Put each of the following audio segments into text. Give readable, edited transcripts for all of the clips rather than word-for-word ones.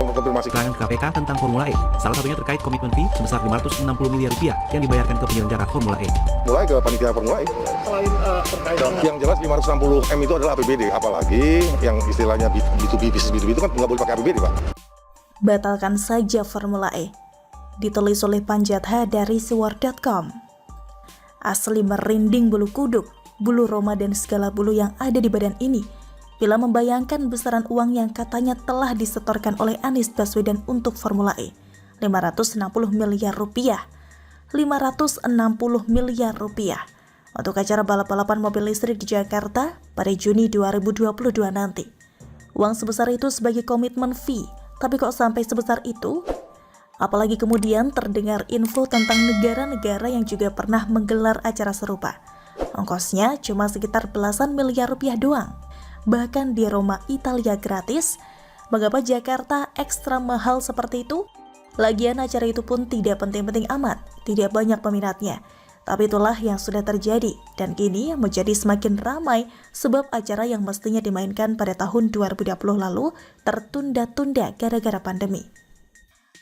Untuk konfirmasi keterangan ke KPK tentang Formula E. Salah satunya terkait komitmen fee sebesar 560 miliar rupiah yang dibayarkan ke penyelenggara Formula E. mulai ke panitia Formula E. Selain terkait Yang jelas 560 M itu adalah APBD, apalagi yang istilahnya B2B, bisnis B2B itu kan nggak boleh pakai APBD, Pak. Batalkan saja Formula E. Ditulis oleh Panjatha dari Siwar.com. Asli merinding bulu kuduk, bulu roma dan segala bulu yang ada di badan ini bila membayangkan besaran uang yang katanya telah disetorkan oleh Anies Baswedan untuk Formula E. 560 miliar rupiah. 560 miliar rupiah untuk acara balap-balapan mobil listrik di Jakarta pada Juni 2022 nanti. Uang sebesar itu sebagai komitmen fee, tapi kok sampai sebesar itu? Apalagi kemudian terdengar info tentang negara-negara yang juga pernah menggelar acara serupa. Ongkosnya cuma sekitar belasan miliar rupiah doang. Bahkan di Roma, Italia gratis. Mengapa Jakarta ekstra mahal seperti itu? Lagian acara itu pun tidak penting-penting amat, tidak banyak peminatnya. Tapi itulah yang sudah terjadi dan kini menjadi semakin ramai sebab acara yang mestinya dimainkan pada tahun 2020 lalu tertunda-tunda gara-gara pandemi.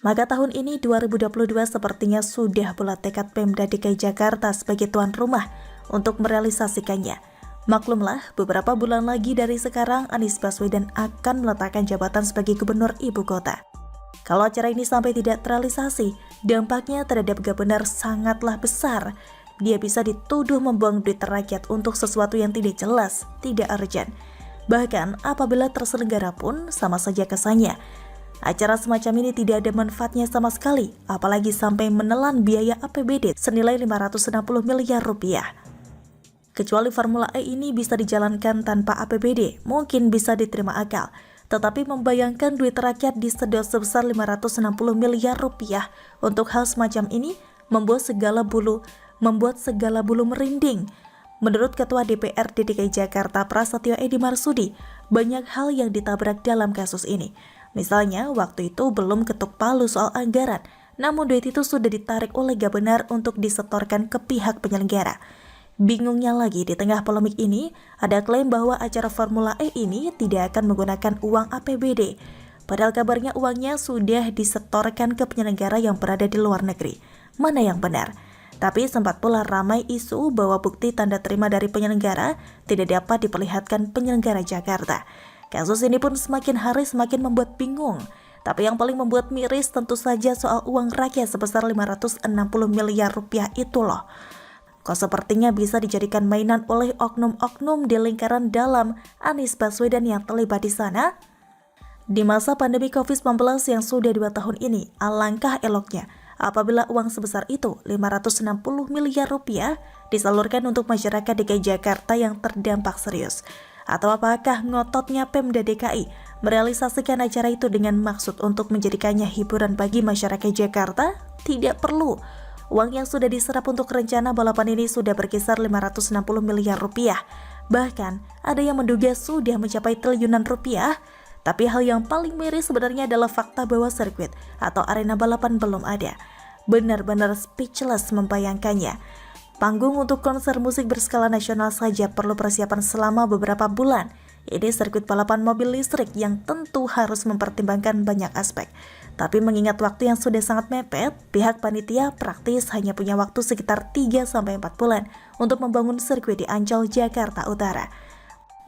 Maka tahun ini 2022 sepertinya sudah bulat tekad Pemda DKI Jakarta sebagai tuan rumah untuk merealisasikannya. Maklumlah, beberapa bulan lagi dari sekarang Anies Baswedan akan meletakkan jabatan sebagai gubernur ibu kota. Kalau acara ini sampai tidak terrealisasi, dampaknya terhadap Gubernur sangatlah besar. Dia bisa dituduh membuang duit rakyat untuk sesuatu yang tidak jelas, tidak urgent. Bahkan apabila terselenggara pun sama saja kesannya. Acara semacam ini tidak ada manfaatnya sama sekali, apalagi sampai menelan biaya APBD senilai 560 miliar rupiah. Kecuali Formula E ini bisa dijalankan tanpa APBD, mungkin bisa diterima akal. Tetapi membayangkan duit rakyat disedot sebesar 560 miliar rupiah untuk hal semacam ini membuat segala bulu merinding. Menurut Ketua DPRD DKI Jakarta Prasetyo Edy Marsudi, banyak hal yang ditabrak dalam kasus ini. Misalnya, waktu itu belum ketuk palu soal anggaran, namun duit itu sudah ditarik oleh Gubernur untuk disetorkan ke pihak penyelenggara. Bingungnya lagi di tengah polemik ini, ada klaim bahwa acara Formula E ini tidak akan menggunakan uang APBD. Padahal kabarnya uangnya sudah disetorkan ke penyelenggara yang berada di luar negeri. Mana yang benar? Tapi sempat pula ramai isu bahwa bukti tanda terima dari penyelenggara tidak dapat diperlihatkan penyelenggara Jakarta. Kasus ini pun semakin hari semakin membuat bingung. Tapi yang paling membuat miris tentu saja soal uang rakyat sebesar 560 miliar rupiah itu loh. Kok sepertinya bisa dijadikan mainan oleh oknum-oknum di lingkaran dalam Anies Baswedan yang terlibat di sana? Di masa pandemi COVID-19 yang sudah 2 tahun ini, alangkah eloknya apabila uang sebesar itu, 560 miliar rupiah, disalurkan untuk masyarakat DKI Jakarta yang terdampak serius. Atau apakah ngototnya Pemda DKI merealisasikan acara itu dengan maksud untuk menjadikannya hiburan bagi masyarakat Jakarta? Tidak perlu. Uang yang sudah diserap untuk rencana balapan ini sudah berkisar 560 miliar rupiah. Bahkan, ada yang menduga sudah mencapai triliunan rupiah. Tapi hal yang paling miris sebenarnya adalah fakta bahwa sirkuit atau arena balapan belum ada. Benar-benar speechless membayangkannya. Panggung untuk konser musik berskala nasional saja perlu persiapan selama beberapa bulan. Ini sirkuit balapan mobil listrik yang tentu harus mempertimbangkan banyak aspek. Tapi mengingat waktu yang sudah sangat mepet, pihak panitia praktis hanya punya waktu sekitar 3-4 bulan untuk membangun sirkuit di Ancol, Jakarta Utara.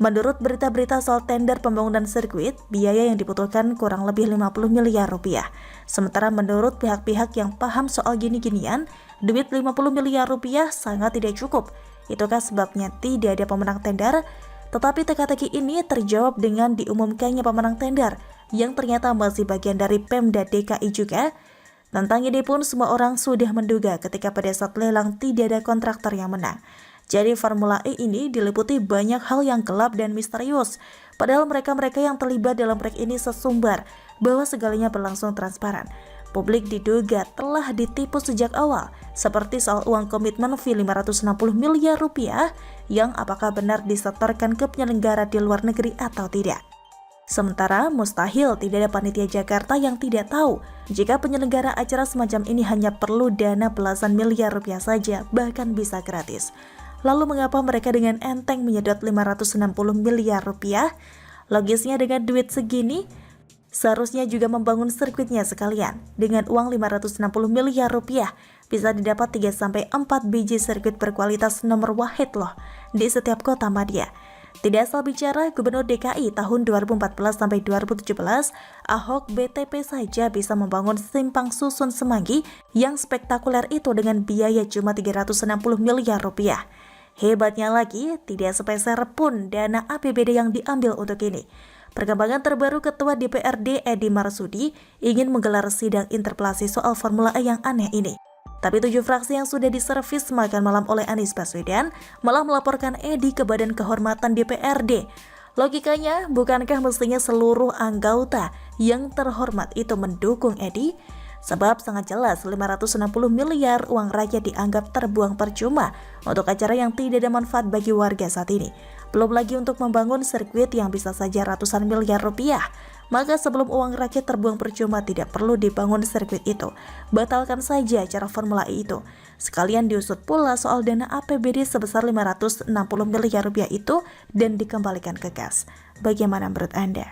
Menurut berita-berita soal tender pembangunan sirkuit, biaya yang dibutuhkan kurang lebih 50 miliar rupiah. Sementara menurut pihak-pihak yang paham soal gini-ginian, duit 50 miliar rupiah sangat tidak cukup. Itukah sebabnya tidak ada pemenang tender? Tetapi teka-teki ini terjawab dengan diumumkannya pemenang tender, yang ternyata masih bagian dari Pemda DKI juga. Tentang ini pun semua orang sudah menduga ketika pada saat lelang tidak ada kontraktor yang menang. Jadi Formula E ini diliputi banyak hal yang gelap dan misterius. Padahal mereka-mereka yang terlibat dalam proyek ini sesumbar bahwa segalanya berlangsung transparan. Publik diduga telah ditipu sejak awal, seperti soal uang komitmen fee 560 miliar rupiah yang apakah benar disetorkan ke penyelenggara di luar negeri atau tidak. Sementara mustahil tidak ada panitia Jakarta yang tidak tahu jika penyelenggara acara semacam ini hanya perlu dana belasan miliar rupiah saja, bahkan bisa gratis. Lalu mengapa mereka dengan enteng menyedot 560 miliar rupiah? Logisnya dengan duit segini, Seharusnya juga membangun sirkuitnya sekalian. Dengan uang 560 miliar rupiah, bisa didapat 3-4 biji sirkuit berkualitas nomor wahid loh di setiap kota madya. Tidak asal bicara, Gubernur DKI tahun 2014-2017, Ahok BTP saja bisa membangun simpang susun Semanggi yang spektakuler itu dengan biaya cuma 360 miliar rupiah. Hebatnya lagi, tidak sepeser pun dana APBD yang diambil untuk ini. Perkembangan terbaru Ketua DPRD Edi Marsudi ingin menggelar sidang interpelasi soal Formula E yang aneh ini. Tapi 7 fraksi yang sudah diservis makan malam oleh Anies Baswedan malah melaporkan Edi ke Badan Kehormatan DPRD. Logikanya, bukankah mestinya seluruh anggota yang terhormat itu mendukung Edi? Sebab sangat jelas 560 miliar uang rakyat dianggap terbuang percuma untuk acara yang tidak ada manfaat bagi warga saat ini. Belum lagi untuk membangun sirkuit yang bisa saja ratusan miliar rupiah. Maka sebelum uang rakyat terbuang percuma tidak perlu dibangun sirkuit itu. Batalkan saja acara Formula E itu. Sekalian diusut pula soal dana APBD sebesar 560 miliar rupiah itu dan dikembalikan ke kas. Bagaimana menurut Anda?